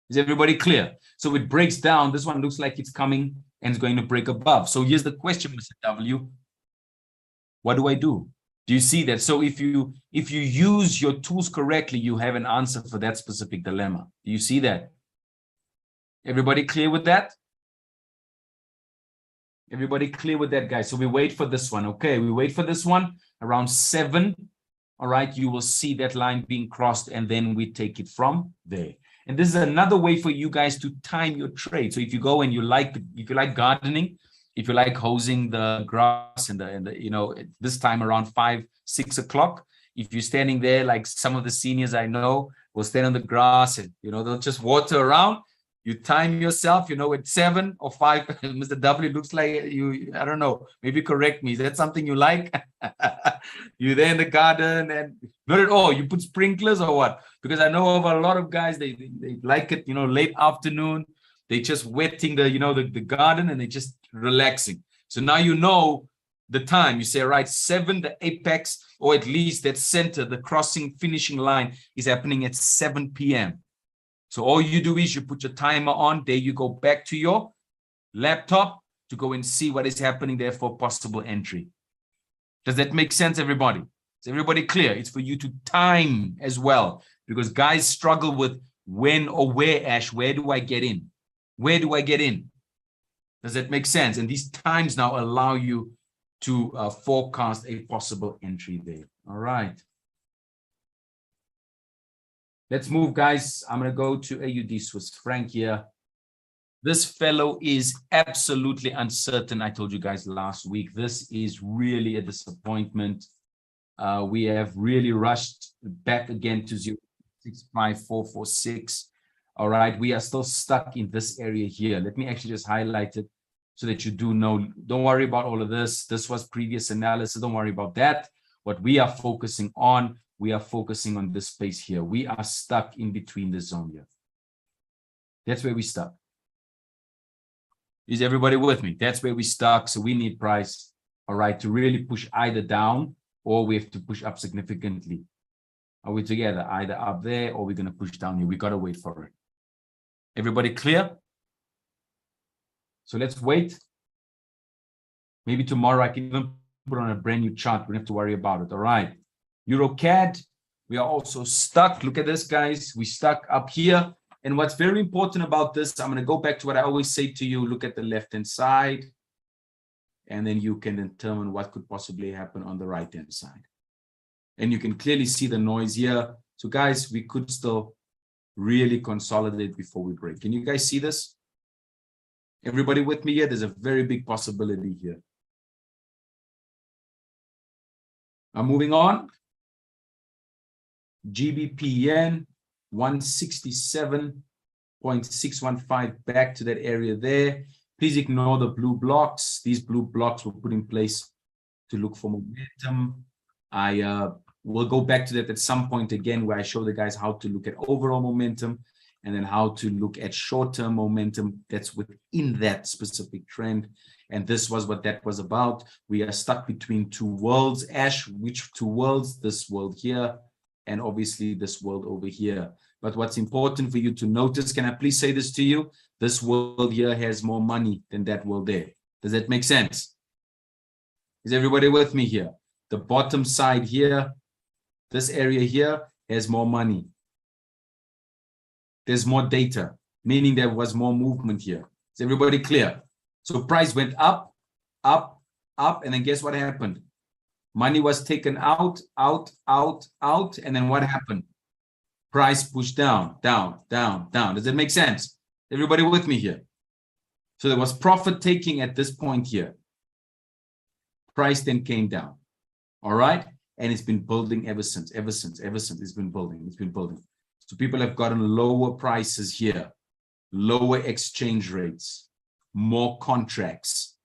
Is everybody clear? So it breaks down. This one looks like it's coming and it's going to break above. So here's the question, Mr. W. What do I do? Do you see that? So if you use your tools correctly, you have an answer for that specific dilemma. Do you see that? Everybody clear with that? Everybody clear with that, guys? So we wait for this one. Okay, we wait for this one around 7. All right, you will see that line being crossed, and then we take it from there. And this is another way for you guys to time your trade. So if you go and if you like gardening, if you like hosing the grass and the this time around 5, 6 o'clock, if you're standing there, like some of the seniors I know will stand on the grass and they'll just water around. You time yourself, at 7 or 5. Mr. W looks like you, I don't know, maybe correct me. Is that something you like? You're there in the garden and not at all. You put sprinklers or what? Because I know of a lot of guys, they like it, late afternoon. They just wetting the garden and they just relaxing. So now you know the time. You say, right, 7, the apex, or at least that center, the crossing finishing line is happening at 7 p.m. So all you do is you put your timer on. There you go back to your laptop to go and see what is happening there for possible entry. Does that make sense, everybody? Is everybody clear? It's for you to time as well, because guys struggle with when or where, Ash, where do I get in? Where do I get in? Does that make sense? And these times now allow you to forecast a possible entry there. All right. Let's move, guys. I'm going to go to Aud Swiss Franc here. This fellow is absolutely uncertain. I told you guys last week, this is really a disappointment. We have really rushed back again to 0.65446. All right, we are still stuck in this area here. Let me actually just highlight it so that you do know. Don't worry about all of this. This was previous analysis. Don't worry about that. What we are focusing on, we are focusing on this space here. We are stuck in between the zone here. That's where we stuck. Is everybody with me? That's where we stuck. So we need price, all right, to really push either down or we have to push up significantly. Are we together? Either up there or we're going to push down here. We got to wait for it. Everybody clear? So let's wait. Maybe tomorrow I can even put on a brand new chart. We don't have to worry about it. All right. Euro Cad, we are also stuck. Look at this, guys. We stuck up here. And what's very important about this, I'm going to go back to what I always say to you. Look at the left-hand side. And then you can determine what could possibly happen on the right-hand side. And you can clearly see the noise here. So, guys, we could still really consolidate before we break. Can you guys see this? Everybody with me here? There's a very big possibility here. I'm moving on. GBP yen 167.615 back to that area there. Please ignore the blue blocks. These blue blocks were put in place to look for momentum. I will go back to that at some point again, where I show the guys how to look at overall momentum and then how to look at short-term momentum that's within that specific trend. And this was what that was about. We are stuck between two worlds. Ash, which two worlds? This world here and obviously this world over here. But what's important for you to notice, can I please say this to you? This world here has more money than that world there. Does that make sense? Is everybody with me here? The bottom side here, this area here has more money. There's more data, meaning there was more movement here. Is everybody clear? So price went up, up, up, and then guess what happened? Money was taken out, out, out, out, and then what happened? Price pushed down, down, down, down. Does that make sense? Everybody with me here? So there was profit taking at this point here. Price then came down. All right? And it's been building ever since. It's been building. So people have gotten lower prices here, lower exchange rates, more contracts,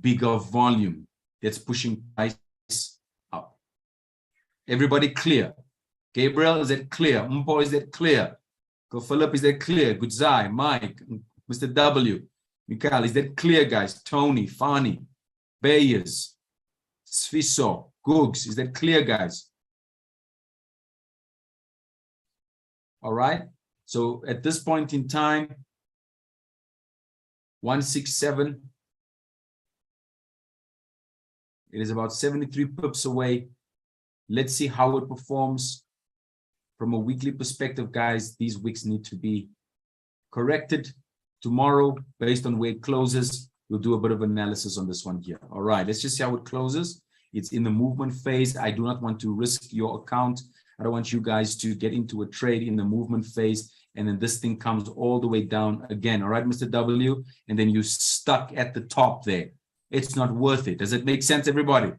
bigger volume. That's pushing price up. Everybody clear? Gabriel, is that clear? Mpo, is that clear? Go Philip, is that clear? Gudzai, Mike, Mr. W. Mikhail, is that clear, guys? Tony, Fani, Bayers, Sviso, Googs, is that clear, guys? All right. So at this point in time, 167. It is about 73 pips away. Let's see how it performs from a weekly perspective, guys. These wicks need to be corrected. Tomorrow, based on where it closes, we'll do a bit of analysis on this one here. All right, let's just see how it closes. It's in the movement phase. I do not want to risk your account. I don't want you guys to get into a trade in the movement phase, and then this thing comes all the way down again. All right, Mr. W, and then you're stuck at the top there. It's not worth it. Does it make sense, everybody?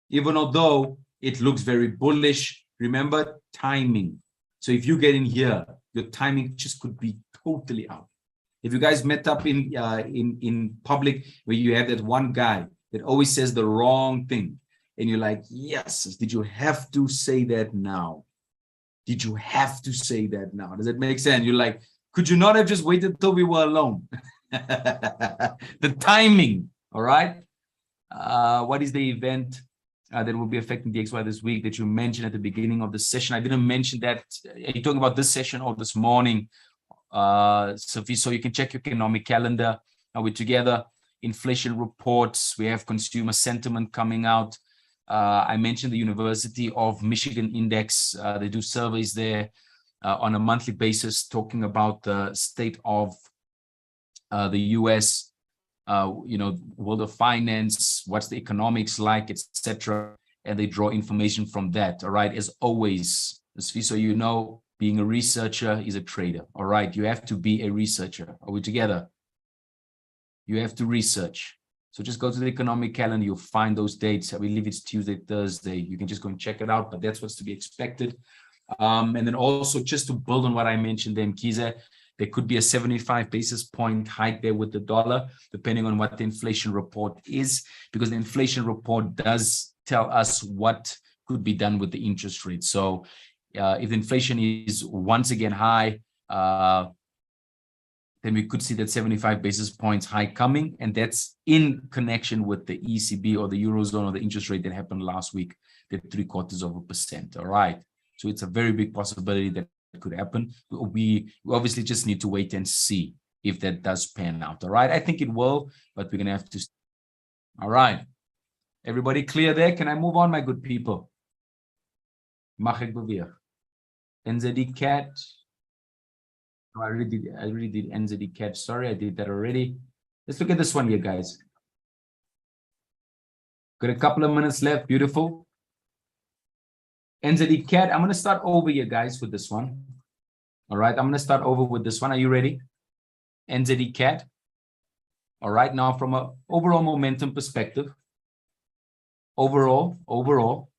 Even although it looks very bullish, remember timing. So if you get in here, your timing just could be totally out. If you guys met up in public where you have that one guy that always says the wrong thing, and you're like, yes, did you have to say that now? Did you have to say that now? Does it make sense? You're like, could you not have just waited till we were alone? The timing, all right? What is the event that will be affecting DXY this week that you mentioned at the beginning of the session? I didn't mention that. Are you talking about this session or this morning? Sophie, so you can check your economic calendar. We're together. Inflation reports. We have consumer sentiment coming out. I mentioned the University of Michigan Index. They do surveys there on a monthly basis, talking about the state of the US, world of finance, what's the economics like, etc. And they draw information from that. All right. As always, so you know, being a researcher is a trader. All right. You have to be a researcher. Are we together? You have to research. So just go to the economic calendar. You'll find those dates. I believe it's Tuesday, Thursday. You can just go and check it out, but that's what's to be expected. And then also just to build on what I mentioned there, Mkize, there could be a 75 basis point hike there with the dollar, depending on what the inflation report is, because the inflation report does tell us what could be done with the interest rate. So if inflation is once again high, then we could see that 75 basis points high coming, and that's in connection with the ECB or the Eurozone or the interest rate that happened last week, the 0.75%. All right. So it's a very big possibility that it could happen. We obviously just need to wait and see if that does pan out. All right. I think it will, but we're going to have to. All right. Everybody clear there? Can I move on, my good people? Mag ik beweeg? Nzd Cad. Oh, I already did Nzd Cad. Sorry, I did that already. Let's look at this one here, guys. Got a couple of minutes left. Beautiful. Nzd Cad. I'm going to start over here, guys, with this one. All right. I'm going to start over with this one. Are you ready? Nzd Cad. All right. Now, from an overall momentum perspective, overall,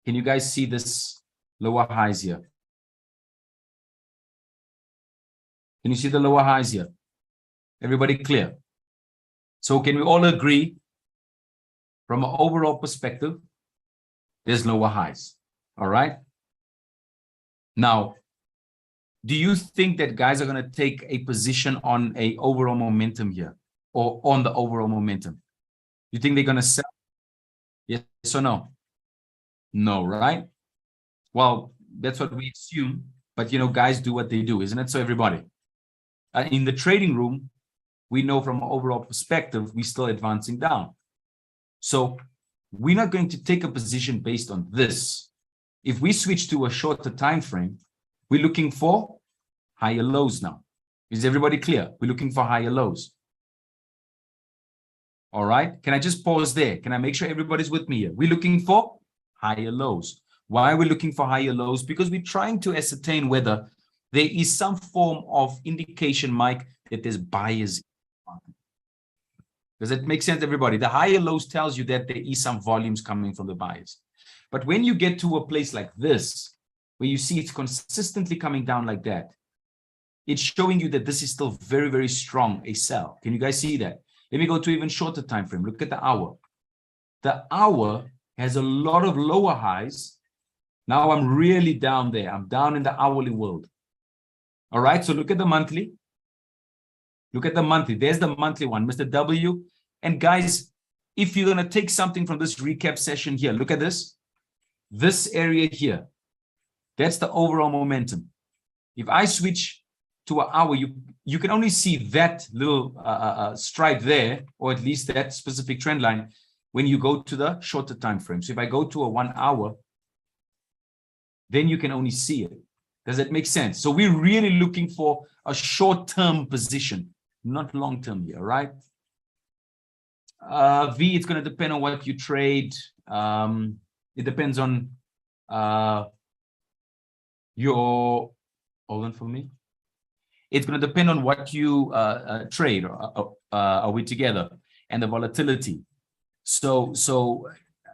can you guys see this lower highs here? Can you see the lower highs here? Everybody clear? So can we all agree from an overall perspective, there's lower highs, all right? Now, do you think that guys are going to take a position on a overall momentum here or on the overall momentum? You think they're going to sell? Yes or no? No, right? Well, that's what we assume, but guys do what they do, isn't it? So everybody. In the trading room, we know from an overall perspective, we're still advancing down. So we're not going to take a position based on this. If we switch to a shorter time frame, we're looking for higher lows now. Is everybody clear? We're looking for higher lows. All right. Can I just pause there? Can I make sure everybody's with me here? We're looking for higher lows. Why are we looking for higher lows? Because we're trying to ascertain whether there is some form of indication, Mike, that there's buyers. Does it make sense, everybody? The higher lows tells you that there is some volumes coming from the buyers. But when you get to a place like this, where you see it's consistently coming down like that, it's showing you that this is still very, very strong, a sell. Can you guys see that? Let me go to even shorter time frame. Look at the hour. The hour has a lot of lower highs. Now I'm really down there. I'm down in the hourly world. All right, so look at the monthly. Look at the monthly. There's the monthly one, Mr. W. And guys, if you're going to take something from this recap session here, look at this. This area here, that's the overall momentum. If I switch to an hour, you can only see that little stripe there, or at least that specific trend line, when you go to the shorter time frame. So if I go to a 1 hour, then you can only see it. Does that make sense? So we're really looking for a short-term position, not long-term here, right? V, it's going to depend on what you trade. It depends on your, hold on for me. It's going to depend on what you trade. Are we together? And the volatility. So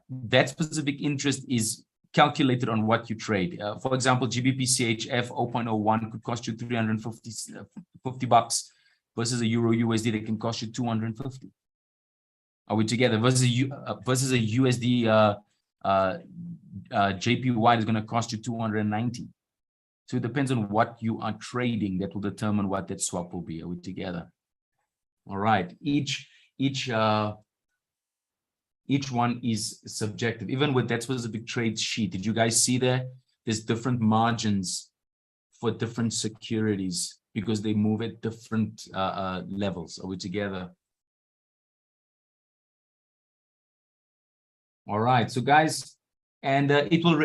that specific interest is calculated on what you trade. For example, GBP CHF 0.01 could cost you 350 bucks versus a Euro USD that can cost you 250. Are we together? Versus a USD JPY is going to cost you 290. So it depends on what you are trading that will determine what that swap will be. Are we together? All right. Each one is subjective. Even with that specific trade sheet, did you guys see there? There's different margins for different securities because they move at different levels. Are we together? All right. So guys, and it will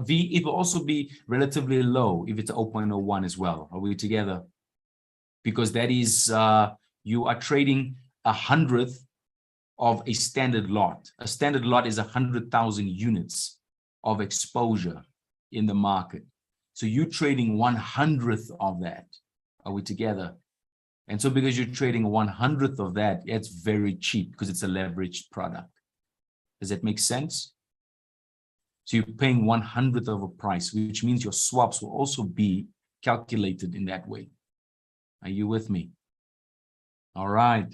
V, it will also be relatively low if it's 0.01 as well. Are we together? Because that is you are trading 100th of a standard lot. A standard lot is 100,000 units of exposure in the market. So you're trading 100th of that. Are we together? And so because you're trading 100th of that, it's very cheap because it's a leveraged product. Does that make sense? So you're paying 100th of a price, which means your swaps will also be calculated in that way. Are you with me? All right.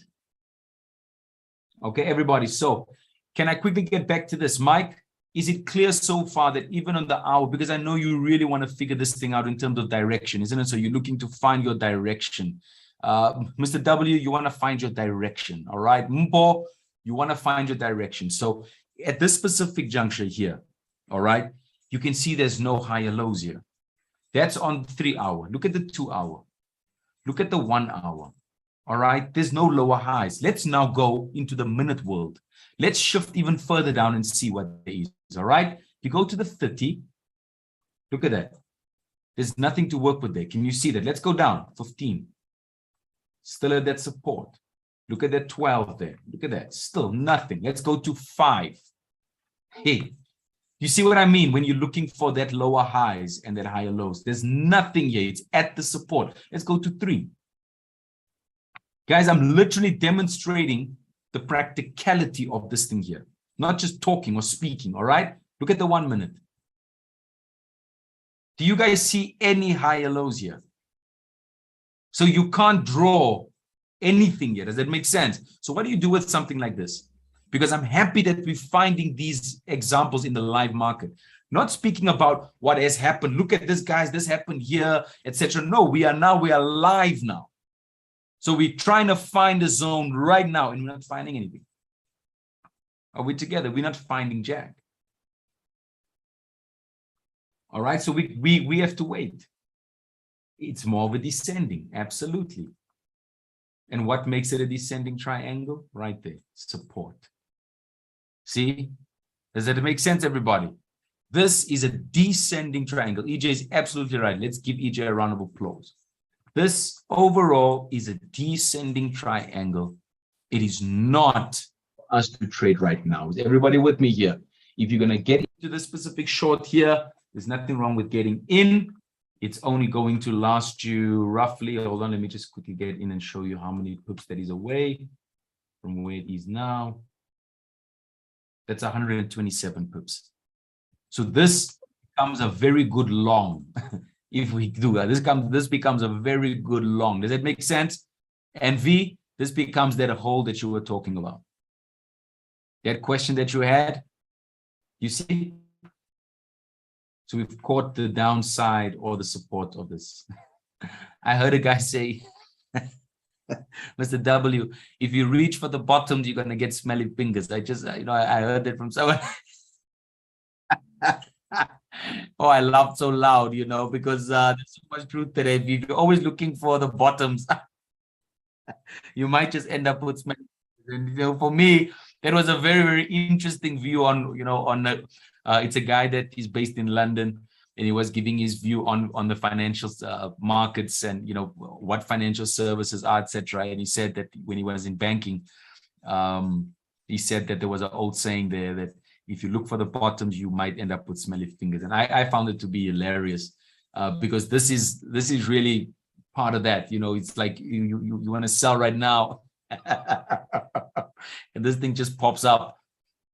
Okay, everybody. So can I quickly get back to this? Mike, is it clear so far that even on the hour, because I know you really want to figure this thing out in terms of direction, isn't it? So you're looking to find your direction. Mr. W, you want to find your direction. All right. Mpo, you want to find your direction. So at this specific juncture here, all right, you can see there's no higher lows here. That's on 3 hour. Look at the 2 hour. Look at the 1 hour. All right, there's no lower highs. Let's now go into the minute world. Let's shift even further down and see what there is. All right, you go to the 30. Look at that. There's nothing to work with there. Can you see that? Let's go down. 15. Still at that support. Look at that 12 there. Look at that. Still nothing. Let's go to 5. Hey, you see what I mean when you're looking for that lower highs and that higher lows? There's nothing here. It's at the support. Let's go to 3. Guys, I'm literally demonstrating the practicality of this thing here, not just talking or speaking. All right, look at the 1 minute. Do you guys see any higher lows here? So you can't draw anything here. Does that make sense? So what do you do with something like this? Because I'm happy that we're finding these examples in the live market. Not speaking about what has happened. Look at this, guys. This happened here, etc. No, we are live now. So we're trying to find a zone right now, and we're not finding anything. Are we together? We're not finding Jack. All right, so we have to wait. It's more of a descending, absolutely. And what makes it a descending triangle? Right there, support. See? Does that make sense, everybody? This is a descending triangle. EJ is absolutely right. Let's give EJ a round of applause. This overall is a descending triangle. It is not for us to trade right now. Is everybody with me here? If you're going to get into the specific short here, there's nothing wrong with getting in. It's only going to last you roughly, hold on, let me just quickly get in and show you how many pips that is away from where it is now. That's 127 pips. So this becomes a very good long. If we do that, this becomes a very good long. Does that make sense? And V, this becomes that hole that you were talking about. That question that you had, You see? So we've caught the downside or the support of this. I heard a guy say, Mr. W, if you reach for the bottoms, you're going to get smelly fingers. I heard that from someone. Oh, I laughed so loud, because there's so much truth today. If you're always looking for the bottoms, you might just end up with smelly fingers. And, for me, that was a very, very interesting view on, it's a guy that is based in London, and he was giving his view on the financial markets and, what financial services are, etc. And he said that when he was in banking, he said that there was an old saying there that if you look for the bottoms, you might end up with smelly fingers. And I found it to be hilarious because this is really part of that. It's like you want to sell right now and this thing just pops up.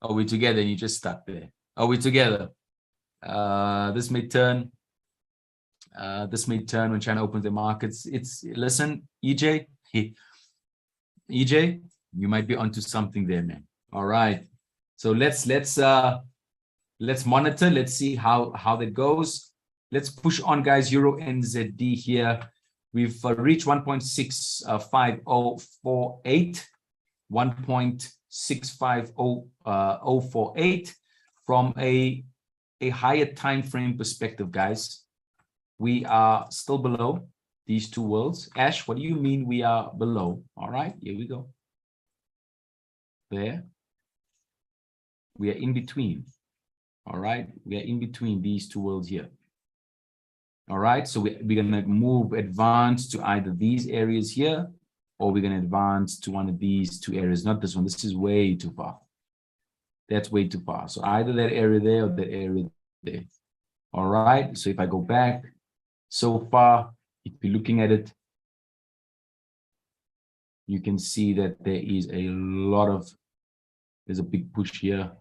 Are we together? And you just stuck there. Are we together? This may turn when China opens the markets. Listen, EJ, you might be onto something there, man. All right. So let's monitor. Let's see how that goes. Let's push on, guys. Euro NZD here. We've reached 1.65048, 1.65048 from a higher time frame perspective, guys. We are still below these two worlds. Ash, what do you mean we are below? All right, here we go. There. We are in between. All right, we are in between these two worlds here. All right, so we're going to advance to either these areas here, or we're going to advance to one of these two areas. Not this one. This is way too far. That's way too far. So either that area there or that area there. All right, so if I go back so far, if you're looking at it, you can see that there is there's a big push here.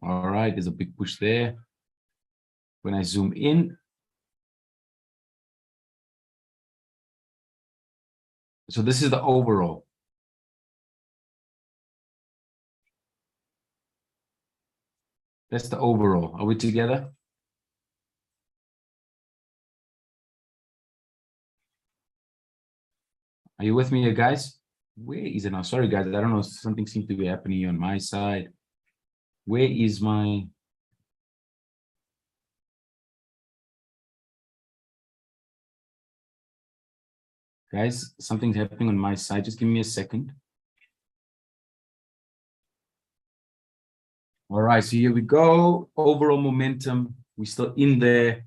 All right, there's a big push there. When I zoom in, so this is the overall. That's the overall. Are we together? Are you with me here, guys? Where is it now? Sorry, guys. I don't know. Something seems to be happening on my side. Where is my... Guys, something's happening on my side. Just give me a second. All right, so here we go. Overall momentum. We're still in there.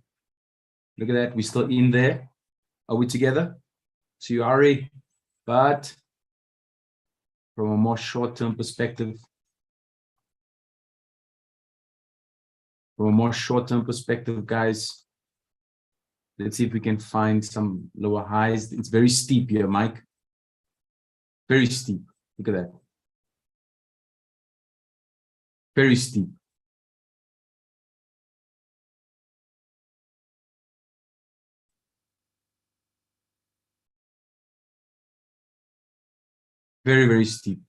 Look at that. We're still in there. Are we together? So you are, but from a more short-term perspective, guys, let's see if we can find some lower highs. It's very steep here, Mike. Very steep. Look at that. Very steep. Very, very steep.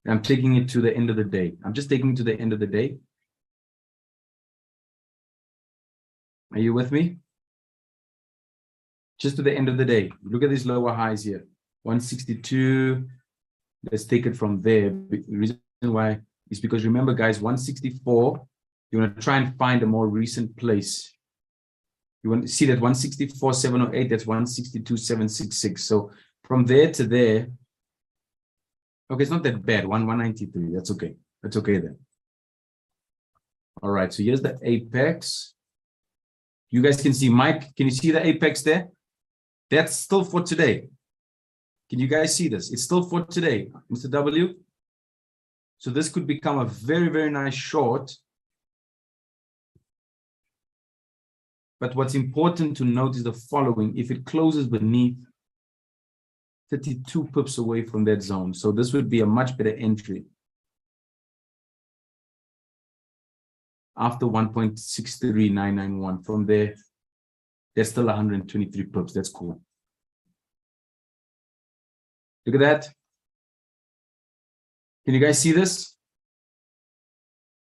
I'm taking it to the end of the day. I'm just taking it to the end of the day. Are you with me? Just to the end of the day. Look at these lower highs here. 162. Let's take it from there. The reason why is because remember, guys, 164, you want to try and find a more recent place. You want to see that 164,708, that's 162,766. So from there to there, okay, it's not that bad. 193. That's okay. That's okay then. All right. So here's the apex. You guys can see, Mike, can you see the apex there? That's still for today. Can you guys see this? It's still for today, Mr. W. So this could become a very, very nice short. But what's important to note is the following. If it closes beneath 32 pips away from that zone, so this would be a much better entry. After 1.63991, from there, there's still 123 pips. That's cool. Look at that. Can you guys see this?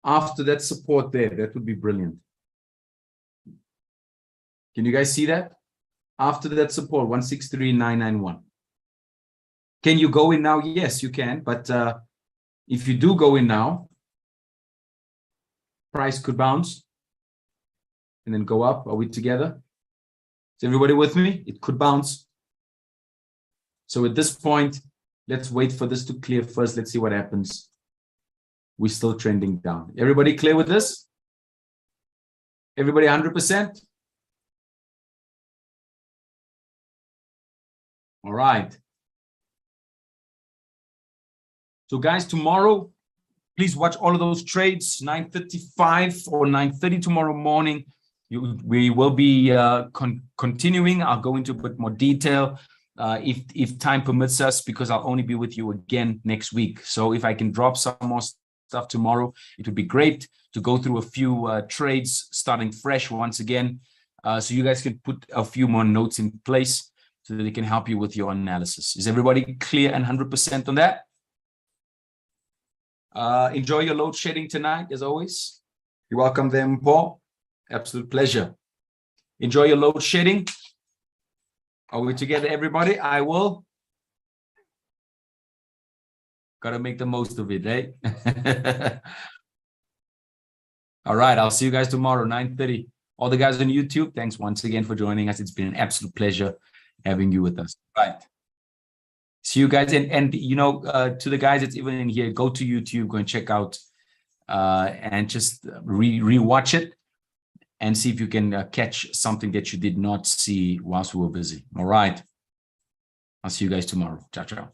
After that support there, that would be brilliant. Can you guys see that? After that support, 163,991. Can you go in now? Yes, you can. But if you do go in now, price could bounce and then go up. Are we together? Is everybody with me? It could bounce. So at this point, let's wait for this to clear first. Let's see what happens. We're still trending down. Everybody clear with this? Everybody 100%? All right. So guys, tomorrow, please watch all of those trades, 9:35 or 9:30 tomorrow morning. We will be continuing. I'll go into a bit more detail if time permits us, because I'll only be with you again next week. So if I can drop some more stuff tomorrow, it would be great to go through a few trades starting fresh once again, so you guys can put a few more notes in place so that they can help you with your analysis. Is everybody clear and 100% on that? Enjoy your load shedding tonight, as always. You're welcome there, Paul. Absolute pleasure. Enjoy your load shedding. Are we together, everybody? I will. Gotta make the most of it, eh? All right, I'll see you guys tomorrow, 9:30. All the guys on YouTube, thanks once again for joining us. It's been an absolute pleasure having you with us. Right. See you guys. And you know, to the guys that's even in here, go to YouTube, go and check out and just re-watch it and see if you can catch something that you did not see whilst we were busy. All right. I'll see you guys tomorrow. Ciao, ciao.